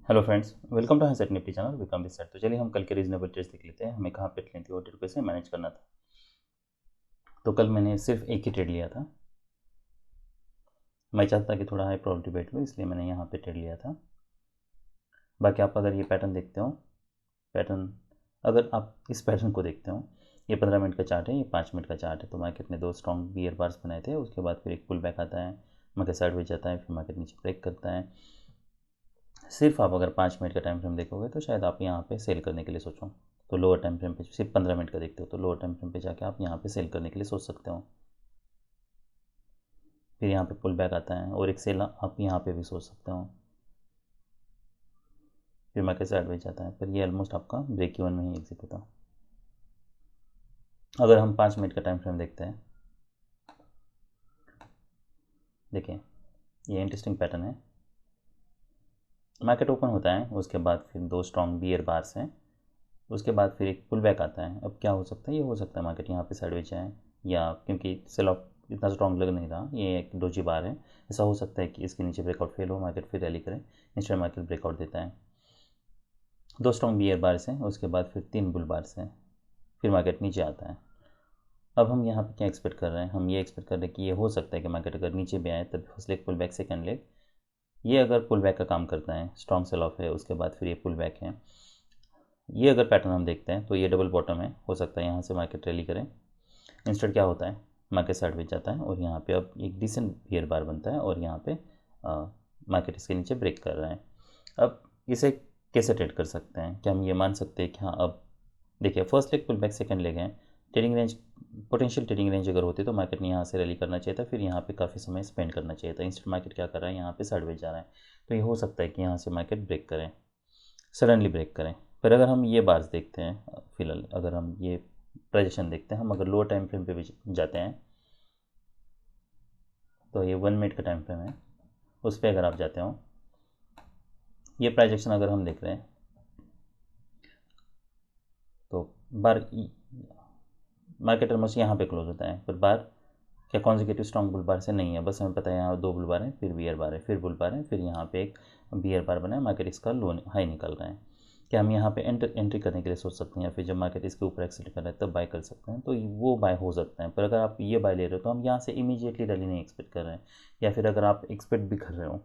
Hello friends, welcome to handset Nifty channel Vikram this side. तो चलिए हम कल के रीजनेबल ट्रेड्स देख लेते हैं, हमें कहाँ पे लेनी थी और ट्रेड कैसे मैनेज करना था। तो कल मैंने सिर्फ एक ही ट्रेड लिया था। मैं चाहता था कि थोड़ा हाई प्रॉफिट बैठ लो, इसलिए मैंने यहाँ पे ट्रेड लिया था। बाकी आप अगर ये पैटर्न देखते हो, पैटर्न अगर आप इस पैटर्न को देखते हो, ये 15 मिनट का चार्ट है, ये 5 मिनट का चार्ट है। तो मार्केट ने दो स्ट्रॉन्ग बियर बार्स बनाए थे, उसके बाद फिर एक पुल बैक आता है, मार्केट साइडवेज जाता है, फिर मार्केट नीचे ब्रेक करता है। सिर्फ आप अगर 5 मिनट का टाइम फ्रेम देखोगे तो शायद आप यहाँ पे सेल करने के लिए सोचो। तो लोअर टाइम फ्रेम पे सिर्फ 15 मिनट का देखते हो तो लोअर टाइम फ्रेम पे जाके आप यहाँ पे सेल करने के लिए सोच सकते हो। फिर यहाँ पे पुल बैक आता है और एक सेल आप यहाँ पे भी सोच सकते हो। फिर मार्केट साइडवेज जाता है, फिर ये ऑलमोस्ट आपका ब्रेक इवन में ही एग्जिट होता है। अगर हम 5 मिनट का टाइम फ्रेम देखते हैं, देखिए ये इंटरेस्टिंग पैटर्न है। मार्केट ओपन होता है, उसके बाद फिर दो स्ट्रॉन्ग बियर बार्स हैं, उसके बाद फिर एक पुल बैक आता है। अब क्या हो सकता है, ये हो सकता है मार्केट यहाँ पे साइडवेज जाए, या क्योंकि सेल ऑफ इतना स्ट्रॉन्ग लग नहीं रहा, ये एक डोजी बार है, ऐसा हो सकता है कि इसके नीचे ब्रेकआउट फेल हो, मार्केट फिर रैली करे। इंस्टेंट मार्केट ब्रेकआउट देता है, दो स्ट्रॉन्ग बियर बार्स हैं, उसके बाद फिर तीन बुल बार्स हैं, फिर मार्केट नीचे आता है। अब हम यहाँ पे क्या एक्सपेक्ट कर रहे हैं, हम ये एक्सपेक्ट कर रहे हैं कि ये हो सकता है कि मार्केट अगर नीचे भी आए तब first leg pull back, second leg ये अगर पुल बैक का काम करता है, स्ट्रॉन्ग सेल ऑफ है, उसके बाद फिर ये पुल बैक है, ये अगर पैटर्न हम देखते हैं तो ये डबल बॉटम है, हो सकता है यहाँ से मार्केट रैली करें। इंस्टेंट क्या होता है, मार्केट साइडवेज जाता है और यहाँ पे अब एक डिसेंट बियर बार बनता है और यहाँ पे मार्केट इसके नीचे ब्रेक कर रहा है। अब इसे कैसे ट्रेड कर सकते हैं, क्या हम ये मान सकते हैं कि हाँ अब देखिए first leg pull back, second leg है, trading range potential trading range अगर होती तो मार्केट ने यहाँ से रैली करना चाहिए था, फिर यहाँ पे काफ़ी समय स्पेंड करना चाहिए था। इंस्टेंट मार्केट क्या कर रहा है, यहाँ पे साइडवेज जा रहा है। तो ये हो सकता है कि यहाँ से मार्केट ब्रेक करें, सडनली ब्रेक करें। पर अगर हम ये बार्स देखते हैं, फिलहाल अगर हम ये प्राइजेशन देखते हैं, हम अगर लोअर टाइम फ्रेम पे भी जाते हैं तो ये 1 मिनट का टाइम फ्रेम है, उस पर अगर आप जाते हो, ये प्राइजेक्शन अगर हम देख रहे हैं तो बार मार्केट ऑलमोस्ट यहाँ पे क्लोज होता है, पर बार क्या कॉन्जिक्यूटिव स्ट्रॉन्ग बुल बार से नहीं है, बस हमें पता है यहाँ दो बुल बार है, फिर बियर बार है, फिर बुल बार है, फिर यहाँ पे एक बियर बार बना है, मार्केट इसका लो हाई निकल रहा है। क्या हम यहाँ पे एंट्री करने के लिए सोच सकते हैं, या फिर जब मार्केट इसके ऊपर एक्सिट कर रहा है तब बाय कर सकते हैं, तो वो बाय हो सकता है। पर अगर आप ये बाय ले रहे हो तो हम यहाँ से इमीडिएटली रैली नहीं एक्सपेक्ट कर रहे हैं, या फिर अगर आप एक्सपेक्ट भी कर रहे हो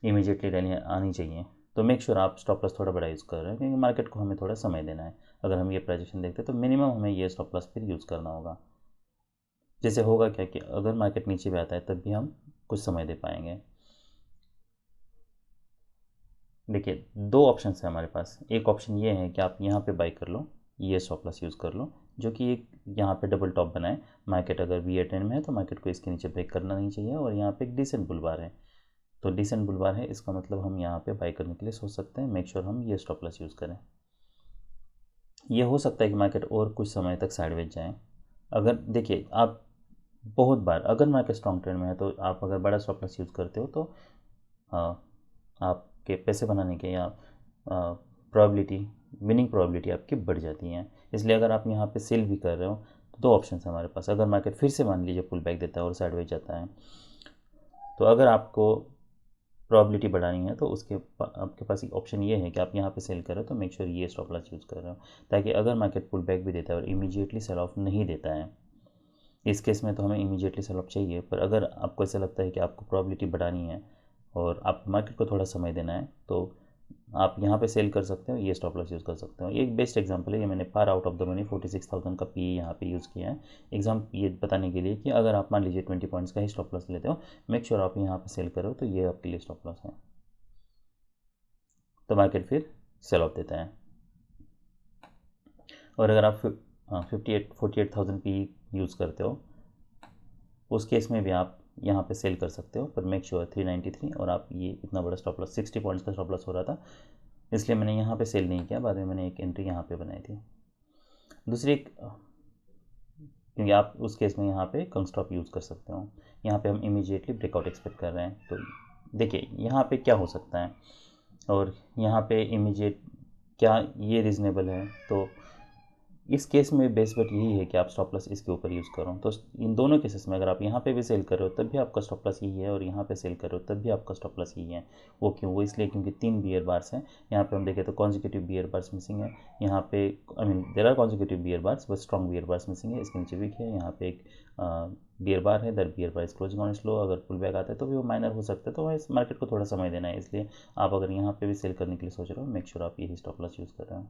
इमीडिएटली रैली आनी चाहिए, तो मेक श्योर आप स्टॉप लॉस थोड़ा बड़ा यूज़ कर रहे हैं, क्योंकि मार्केट को हमें थोड़ा समय देना है। अगर हम ये प्राइजेशन देखते हैं तो मिनिमम हमें ये स्टॉप लॉस फिर यूज़ करना होगा। जैसे होगा क्या कि अगर मार्केट नीचे भी आता है तब भी हम कुछ समय दे पाएंगे। देखिए दो ऑप्शन है हमारे पास, एक ऑप्शन ये है कि आप यहाँ पे बाई कर लो, ये स्टॉप लॉस यूज़ कर लो, जो कि एक यहाँ पे डबल टॉप बनाए। मार्केट अगर वी ट्रेंड में है तो मार्केट को इसके नीचे ब्रेक करना नहीं चाहिए, और यहाँ पे एक डिसेंट बुलबार है, तो डिसेंट बुलबार है, इसका मतलब हम यहाँ पे बाई करने के लिए सोच सकते हैं। मेक श्योर हम ये स्टॉप लॉस यूज़ करें। ये हो सकता है कि मार्केट और कुछ समय तक साइडवेज जाए। अगर देखिए आप बहुत बार अगर मार्केट स्ट्रॉन्ग ट्रेंड में है तो आप अगर बड़ा स्टॉप लॉस यूज़ करते हो तो आपके पैसे बनाने के या प्रोबेबिलिटी, विनिंग प्रोबेबिलिटी आपकी बढ़ जाती है। इसलिए अगर आप यहाँ पे सेल भी कर रहे हो तो दो ऑप्शन है हमारे पास। अगर मार्केट फिर से मान लीजिए पुल बैक देता है और साइडवेज जाता है, तो अगर आपको प्रोबेबिलिटी बढ़ानी है तो आपके पास एक ऑप्शन ये है कि आप यहाँ पे सेल करो, तो मेक श्योर ये स्टॉप लॉस यूज़ कर रहे हो, ताकि अगर मार्केट पुल बैक भी देता है और इमीडिएटली सेल ऑफ नहीं देता है, इस केस में तो हमें इमीडिएटली सेल ऑफ चाहिए, पर अगर आपको ऐसा लगता है कि आपको प्रोबेबिलिटी बढ़ानी है और आप मार्केट को थोड़ा समय देना है, तो आप यहाँ पे सेल कर सकते हो, ये स्टॉप लॉस यूज़ कर सकते हो। ये एक बेस्ट एग्जांपल है, ये मैंने far out of the money 46,000 का पी यहाँ पे यूज़ किया है एग्जाम ये बताने के लिए कि अगर आप मान लीजिए 20 पॉइंट्स का ही स्टॉप लॉस लेते हो, मेक श्योर आप यहाँ पे सेल करो, तो ये आपके लिए स्टॉप लॉस है, तो मार्केट फिर सेल ऑफ देता है। और अगर आप 48,000 पी यूज़ करते हो, उस केस में भी आप यहाँ पे सेल कर सकते हो, पर मेक श्योर 393, और आप ये इतना बड़ा स्टॉप लॉस 60 पॉइंट्स का स्टॉप लॉस हो रहा था, इसलिए मैंने यहाँ पे सेल नहीं किया, बाद में मैंने एक एंट्री यहाँ पे बनाई थी। दूसरी एक, क्योंकि आप उस केस में यहाँ पे कम स्टॉप यूज़ कर सकते हो, यहाँ पे हम इमीडिएटली ब्रेकआउट एक्सपेक्ट कर रहे हैं, तो देखिए यहाँ पे क्या हो सकता है, और यहाँ पे इमीडिएट क्या ये रीज़नेबल है, तो इस केस में बेस्ट बेट यही है कि आप स्टॉप लॉस इसके ऊपर यूज़ करो। तो इन दोनों केसेस में अगर आप यहाँ पे भी सेल कर रहे हो तब भी आपका स्टॉप लॉस यही है, और यहाँ पे सेल कर रहे हो तब भी आपका स्टॉप लॉस यही है। वो क्यों? वो इसलिए क्योंकि 3 बियर बार्स हैं। यहाँ पे हम देखें तो कॉन्जिक्यूटिव बियर बार्स मिसिंग है। यहाँ पे I mean there are consecutive bear bars but strong bear bars missing है। इसके नीचे वीक है। यहाँ पे एक बियर बार है, दर बियर बार इस क्लोजिंग ऑन स्लो। अगर पुल बैक आता है तो भी वो माइनर हो सकता है, तो इस मार्केट को थोड़ा समय देना है। इसलिए आप अगर यहाँ पे भी सेल करने के लिए सोच रहे हो, मेक श्योर आप यही स्टॉप लॉस यूज़ कर रहे हो।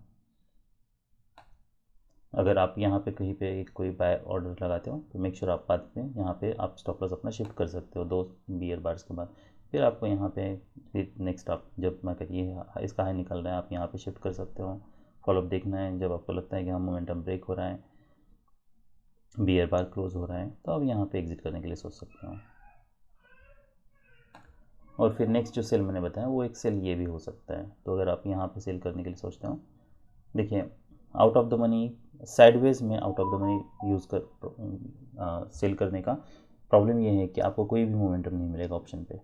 अगर आप यहाँ पे कहीं पे कोई बाय ऑर्डर लगाते हो तो मेक श्योर आप बाद में यहाँ पे आप स्टॉप लॉस अपना शिफ्ट कर सकते हो 2 बियर बार्स के बाद। फिर आपको यहाँ पे फिर नेक्स्ट आप जब मार्केट ये इसका हाई निकल रहा है आप यहाँ पे शिफ्ट कर सकते हो। फॉलोअप देखना है, जब आपको लगता है कि हाँ मोमेंटम ब्रेक हो रहा है, बियर बार क्लोज हो रहा है, तो आप यहाँ पे एग्जिट करने के लिए सोच सकते हो। और फिर नेक्स्ट जो सेल मैंने बताया वो एक सेल ये भी हो सकता है। तो अगर आप यहाँ पे सेल करने के लिए सोचते हो, देखिए out of the money sideways में out of the money use कर सेल करने का प्रॉब्लम ये है कि आपको कोई भी मोमेंटम नहीं मिलेगा ऑप्शन पे।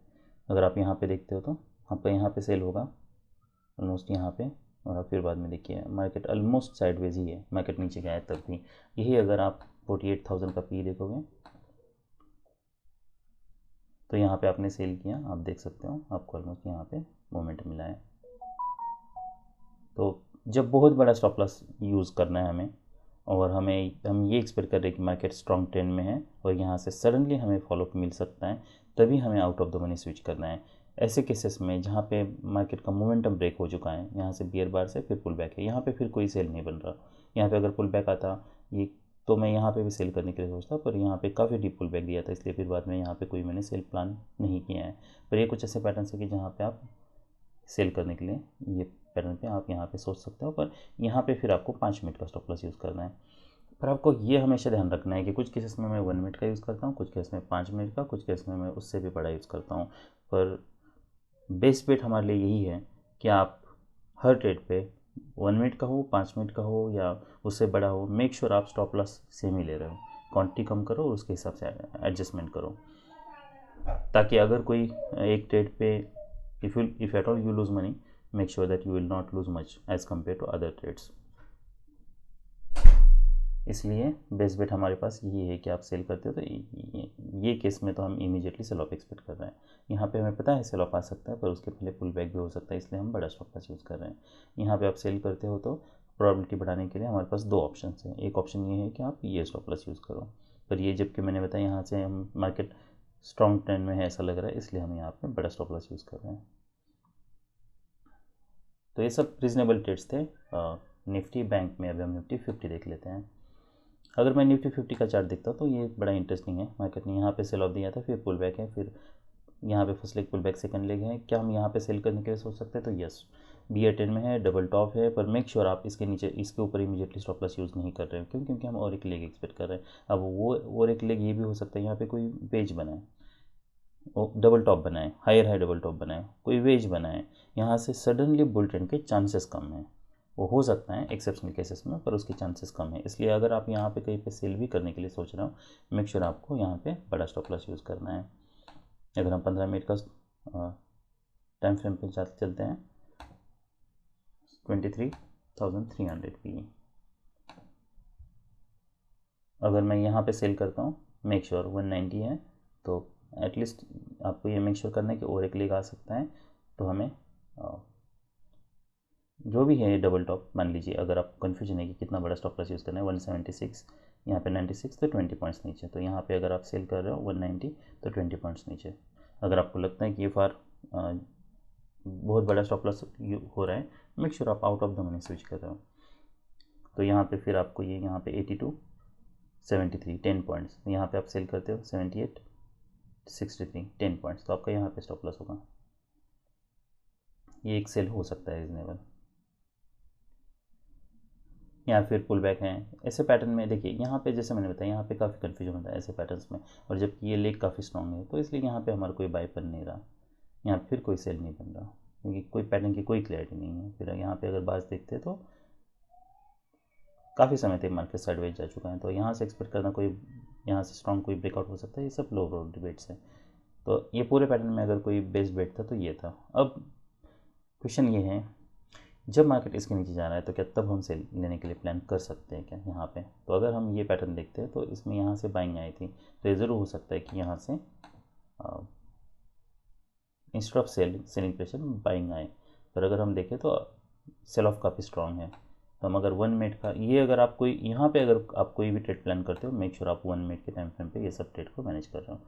अगर आप यहाँ पे देखते हो तो आपका यहाँ पे सेल होगा ऑलमोस्ट यहाँ पे, और आप फिर बाद में देखिए मार्केट ऑलमोस्ट साइडवेज ही है, मार्केट नीचे गया है तब भी। यही अगर आप 48,000 का पी देखोगे तो यहाँ पे आपने सेल किया, आप देख सकते हो आपको ऑलमोस्ट यहाँ पे मोमेंट मिला है। तो जब बहुत बड़ा स्टॉप लॉस यूज़ करना है हमें, और हम ये एक्सपेक्ट कर रहे हैं कि मार्केट स्ट्रॉन्ग ट्रेंड में है और यहाँ से सडनली हमें फॉलोअप मिल सकता है, तभी हमें out of the money switch करना है। ऐसे केसेस में जहाँ पे मार्केट का मोमेंटम ब्रेक हो चुका है, यहाँ से बियर बार से फिर पुल बैक है, यहाँ पे फिर कोई सेल नहीं बन रहा। यहाँ पे अगर पुल बैक आता ये तो मैं यहाँ पे भी सेल करने के लिए सोचता, पर यहाँ पे काफ़ी डीप पुल बैक दिया था, इसलिए फिर बाद में यहाँ पे कोई मैंने सेल प्लान नहीं किया है। पर ये कुछ ऐसे पैटर्न है कि जहाँ पे आप सेल करने के लिए ये पैटर्न पे आप यहाँ पे सोच सकते हो, पर यहाँ पे फिर आपको 5 मिनट का स्टॉप लॉस यूज़ करना है। पर आपको ये हमेशा ध्यान रखना है कि कुछ केसेस में मैं 1 मिनट का यूज़ करता हूँ, कुछ केस में 5 मिनट का, कुछ केस में मैं उससे भी बड़ा यूज़ करता हूँ। पर बेस्ट बेट हमारे लिए यही है कि आप हर ट्रेड पे 1 मिनट का हो, 5 मिनट का हो या उससे बड़ा हो, मेक श्योर आप स्टॉप लॉस सेम ही ले रहे हो। क्वांटिटी कम करो और उसके हिसाब से एडजस्टमेंट करो, ताकि अगर कोई एक ट्रेड पे if at all you lose money, make sure that you will not lose much as compared to other trades। इसलिए बेस्ट बेट हमारे पास यही है कि आप सेल करते हो तो ये केस में तो हम इमीडिएटली सेल ऑफ एक्सपेक्ट कर रहे हैं। यहाँ पे हमें पता है सेल ऑफ आ सकता है, पर उसके पहले पुल बैक भी हो सकता है, इसलिए हम बड़ा स्टॉप लॉस यूज़ कर रहे हैं। यहाँ पे आप सेल करते हो तो प्रोबेबिलिटी बढ़ाने के लिए हमारे पास 2 ऑप्शन हैं। एक ऑप्शन ये है कि आप ये स्टॉप लॉस यूज़ करो, पर ये जबकि मैंने बताया यहाँ से हम मार्केट स्ट्रॉन्ग ट्रेंड में है ऐसा लग रहा है, इसलिए हम यहाँ पे बड़ा स्टॉप लॉस यूज़ कर रहे हैं। तो ये सब रीजनेबल ट्रेड्स थे निफ्टी बैंक में। अभी हम निफ्टी 50 देख लेते हैं। अगर मैं निफ्टी 50 का चार्ट देखता हूँ तो ये बड़ा इंटरेस्टिंग है। मार्केट ने यहाँ पे सेल ऑफ दिया था, फिर पुल बैक है, फिर यहाँ पे first leg pull back, second leg है। क्या हम यहाँ पे सेल करने के लिए सोच सकते हैं? तो यस, बियर 10 में है, डबल टॉप है, पर मेक श्योर आप इसके नीचे इसके ऊपर इमीडिएटली स्टॉप लॉस यूज़ नहीं कर रहे हो। क्यों? क्योंकि हम और एक लेग एक्सपेक्ट कर रहे हैं। अब वो और एक लेग ये भी हो सकता है यहाँ पे कोई वेज बनाए, डबल टॉप बनाए, हायर हाई डबल टॉप बनाए, कोई वेज बनाए, यहाँ से सडनली बुल ट्रेंड के चांसेस कम हैं। वो हो सकता है एक्सेप्शनल केसेस में, पर उसके चांसेस कम है। इसलिए अगर आप यहाँ पे कहीं पे सेल भी करने के लिए सोच रहे हो, मेक श्योर आपको यहाँ पे बड़ा स्टॉप लॉस यूज़ करना है। अगर हम 15 मिनट का टाइम फ्रेम पे चलते हैं, 23,300 पी। अगर मैं यहाँ पे सेल करता हूँ, मेक श्योर 190 है, तो एटलीस्ट आपको ये मेक श्योर करना है कि और एक लेग आ सकता है। तो हमें जो भी है ये डबल टॉप मान लीजिए, अगर आप कन्फ्यूजन है कि कितना बड़ा स्टॉप लॉस यूज़ करना है, 176 यहाँ पे 96 तो 20 पॉइंट्स नीचे। तो यहाँ पे अगर आप सेल कर रहे हो 190 तो 20 पॉइंट्स नीचे। अगर आपको लगता है कि ये बहुत बड़ा स्टॉप लॉस हो रहा है, मेक श्योर आप out of the money switch कर रहे हो। तो यहाँ पे फिर आपको ये यहाँ पे 82 73 10 पॉइंट्स, यहाँ पे आप सेल करते हो 78 63 10 पॉइंट्स, तो आपका यहाँ पे स्टॉप लॉस होगा। ये एक सेल हो सकता है रीजनेबल। या फिर पुल बैक हैं, ऐसे पैटर्न में देखिए यहाँ पे जैसे मैंने बताया यहाँ पे काफ़ी कन्फ्यूजन होता है ऐसे पैटर्न्स में, और जबकि ये लेग काफ़ी स्ट्रॉन्ग है, तो इसलिए यहाँ पे हमारा कोई बाय बन नहीं रहा, यहाँ फिर कोई सेल नहीं बन रहा, क्योंकि कोई पैटर्न की कोई क्लैरिटी नहीं है। फिर यहाँ पे अगर बाज देखते तो काफ़ी समय तक मार्केट साइडवेज जा चुका है, तो यहाँ से एक्सपेक्ट करना कोई यहाँ से स्ट्रॉन्ग कोई ब्रेकआउट हो सकता है, ये सब लो रोड डिबेट्स है। तो ये पूरे पैटर्न में अगर कोई बेस्ट बेट था तो ये था। अब क्वेश्चन ये है जब मार्केट इसके नीचे जा रहा है तो क्या तब हम सेल लेने के लिए प्लान कर सकते हैं क्या यहाँ पे? तो अगर हम ये पैटर्न देखते हैं तो इसमें यहाँ से बाइंग आई थी, तो ये ज़रूर हो सकता है कि यहाँ से instead of selling pressure buying आए। पर अगर हम देखें तो सेल ऑफ काफ़ी स्ट्रांग है। तो हम अगर 1 मिनट का ये अगर आप कोई यहाँ पे अगर आप कोई भी ट्रेड प्लान करते हो, मेक श्योर आप 1 मिनट के टाइम फ्रेम पे ये सब ट्रेड को मैनेज कर रहे हो।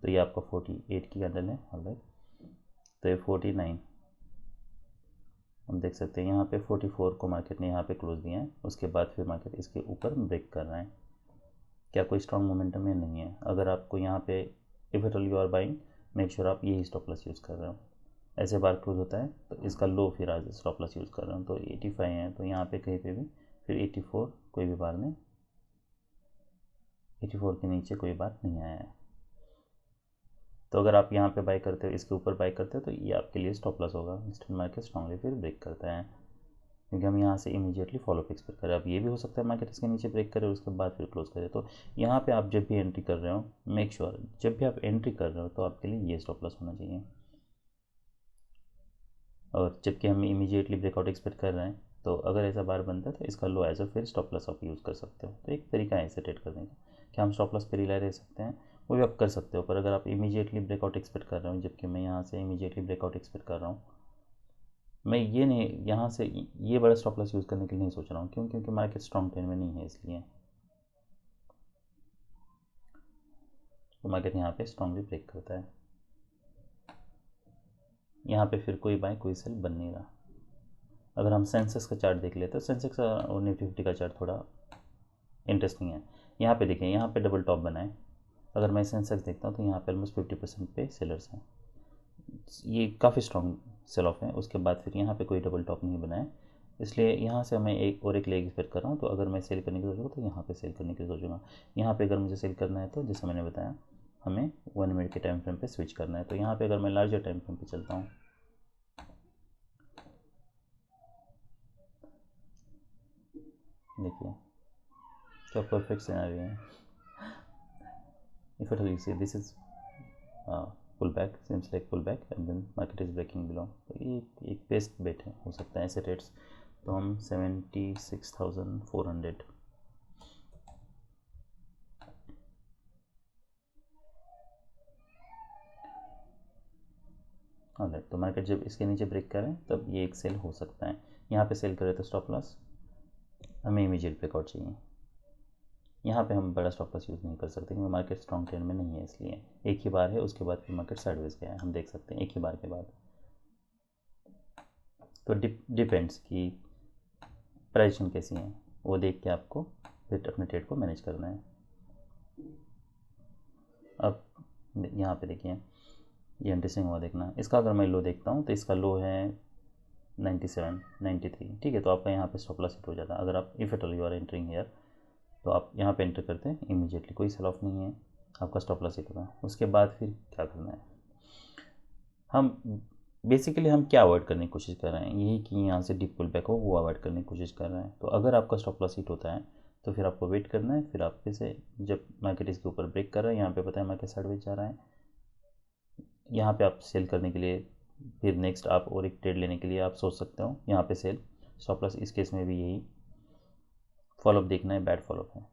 तो ये आपका 48 की कैंडल है, ऑलराइट। तो ये 49 हम देख सकते हैं, यहाँ पे 44 को मार्केट ने यहाँ पे क्लोज दिया है। उसके बाद फिर मार्केट इसके ऊपर ब्रेक कर रहा है। क्या कोई स्ट्रॉन्ग मोमेंटम में नहीं है। अगर आपको यहाँ पे if at all you are buying, make sure आप यही स्टॉप लॉस यूज़ कर रहे हो। ऐसे बार क्लोज होता है तो इसका लो फिर आज स्टॉप लॉस यूज़ कर रहे हो। तो 85 है, तो यहाँ पे कहीं पे भी फिर 84 कोई भी बार नहीं, 84 के नीचे कोई बार नहीं आया है। तो अगर आप यहाँ पे बाई करते हो, इसके ऊपर बाई करते हो, तो ये आपके लिए स्टॉप लॉस होगा। इंस्टेंट मार्केट स्ट्रांगली फिर ब्रेक करता है, क्योंकि हम यहाँ से इमीडिएटली फॉलोअप एक्सपेक्ट करें। अब ये भी हो सकता है मार्केट इसके नीचे ब्रेक करे, उसके बाद फिर क्लोज करे। तो यहाँ पे आप जब भी एंट्री कर रहे हो, मेक श्योर जब भी आप एंट्री कर रहे हो तो आपके लिए ये स्टॉप लॉस होना चाहिए। और जबकि हम इमीडिएटली ब्रेकआउट एक्सपेक्ट कर रहे हैं, तो अगर ऐसा बार बनता है तो इसका लो एज अ फिर स्टॉप लॉस आप यूज़ कर सकते हो। तो एक तरीका है इसे ट्रेड करने का, क्या हम स्टॉप लॉस पे रिलाई रह सकते हैं, वो भी आप कर सकते हो। पर अगर आप इमीडिएटली ब्रेकआउट एक्सपेक्ट कर रहे हो, जबकि मैं यहाँ से इमीडिएटली ब्रेकआउट एक्सपेक्ट कर रहा हूँ, मैं ये नहीं यहाँ से ये बड़ा स्टॉप लॉस यूज़ करने के लिए नहीं सोच रहा हूँ। क्यों? क्योंकि मार्केट स्ट्रॉन्ग ट्रेंड में नहीं है, इसलिए तो मार्केट यहाँ पे स्ट्रॉन्गली ब्रेक करता है। यहाँ पे फिर कोई बाय कोई सेल बन नहीं रहा। अगर हम सेंसेक्स का चार्ट देख लेते हैं, सेंसेक्स और निफ्टी 50 का चार्ट थोड़ा इंटरेस्टिंग है। यहाँ पे देखें, यहाँ पे डबल टॉप बना है। अगर मैं सेंसेक्स देखता हूँ तो यहाँ पे ऑलमोस्ट 50% पे सेलर्स हैं, ये काफ़ी स्ट्रॉन्ग सेल ऑफ है। उसके बाद फिर यहाँ पे कोई डबल टॉप नहीं बना है, इसलिए यहाँ से मैं एक लेग एक्सपेक्ट कर रहा हूँ। तो अगर मैं सेल करने की सोचूँगा तो यहाँ पे सेल करने की सोचूंगा। यहाँ पे अगर मुझे सेल करना है तो जैसा मैंने बताया, हमें 1 मिनट के टाइम फ्रेम पे स्विच करना है। तो यहाँ पे अगर मैं लार्जर टाइम फ्रेम पे चलता हूँ, देखिए क्या परफेक्ट सिनेरियो है। If at all you see this is pull back, seems like pull back and then market is breaking below. तो ये एक बेस्ट बेट है, हो सकता है ऐसे रेट्स। तो हम 76,400 ऑलराइट। तो मार्केट जब इसके नीचे ब्रेक करें तब ये एक सेल हो सकता है। यहाँ पे सेल करें तो स्टॉप लॉस हमें इमीडिएट ब्रेकआउट चाहिए। यहाँ पे हम बड़ा स्टॉप लॉस यूज़ नहीं कर सकते क्योंकि मार्केट स्ट्रॉन्ग ट्रेंड में नहीं है, इसलिए एक ही बार है। उसके बाद फिर मार्केट साइडवेज गया है, हम देख सकते हैं एक ही बार के बाद। तो डिपेंड्स कि प्राइसिंग कैसी है, वो देख के आपको फिर अपने ट्रेड को मैनेज करना है। अब यहाँ पे देखिए, ये इंटरेस्टिंग हुआ देखना। इसका अगर मैं लो देखता हूँ तो इसका लो है 97, 93, ठीक है। तो आपका यहाँ पे स्टॉप लॉस हिट हो जाता है। अगर आप if at all you are entering here, तो आप यहाँ पे एंटर करते हैं, इमीडिएटली कोई सेल ऑफ नहीं है, आपका स्टॉप लॉस हिट होगा। उसके बाद फिर क्या करना है, हम बेसिकली हम क्या अवॉइड करने की कोशिश कर रहे हैं, यही कि यहाँ से डीप पुल बैक हो, वो अवॉइड करने की कोशिश कर रहे हैं। तो अगर आपका स्टॉप लॉस हिट होता है तो फिर आपको वेट करना है। फिर आप फिर से जब मार्केट इसके ऊपर ब्रेक कर रहा है, यहाँ पे पता है मार्केट साइडवेज जा रहा है, यहाँ पे आप सेल करने के लिए फिर नेक्स्ट आप और एक ट्रेड लेने के लिए आप सोच सकते हो। यहाँ पे सेल स्टॉप लॉस इस केस में भी यही फॉलोअप देखना है, बैड फॉलोअप है।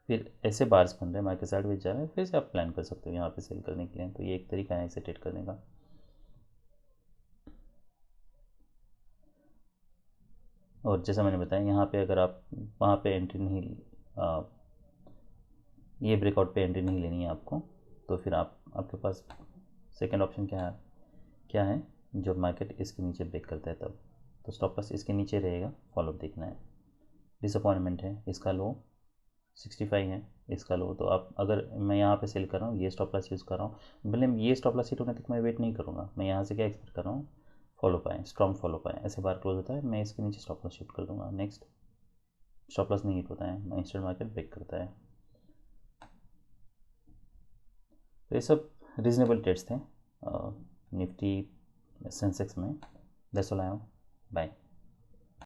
फिर ऐसे बार्स बन रहे हैं, मार्केट साइडवेज जा रहा है, फिर से आप प्लान कर सकते हो यहाँ पे सेल करने के लिए। तो ये एक तरीका है इसे ट्रेड करने का। और जैसा मैंने बताया, यहाँ पे अगर आप वहाँ पे एंट्री नहीं, ये ब्रेकआउट पे एंट्री नहीं लेनी है आपको, तो फिर आपके पास सेकंड ऑप्शन क्या है, जब मार्केट इसके नीचे ब्रेक करता है तब। तो स्टॉप लॉस इसके नीचे रहेगा, फॉलोअप देखना है। डिसअपॉइंटमेंट है, इसका लो 65 है, इसका लो। तो आप अगर मैं यहाँ पे सेल कर रहा हूँ, ये स्टॉप लॉस यूज़ कर रहा हूँ, भले ये स्टॉप लॉस हिट होने तक मैं वेट नहीं करूँगा। मैं यहाँ से क्या एक्सपेक्ट कर रहा हूँ, फॉलो पाए, स्ट्रॉन्ग फॉलो पाए। ऐसे बार क्लोज होता है, मैं इसके नीचे स्टॉप लॉस शूट कर दूँगा। नेक्स्ट स्टॉप लॉस नहीं हिट होता है, इंस्टेंट मार्केट ब्रेक करता है। तो ये सब रीजनेबल ट्रेड्स थे निफ्टी सेंसेक्स में। That's all I have. Bye.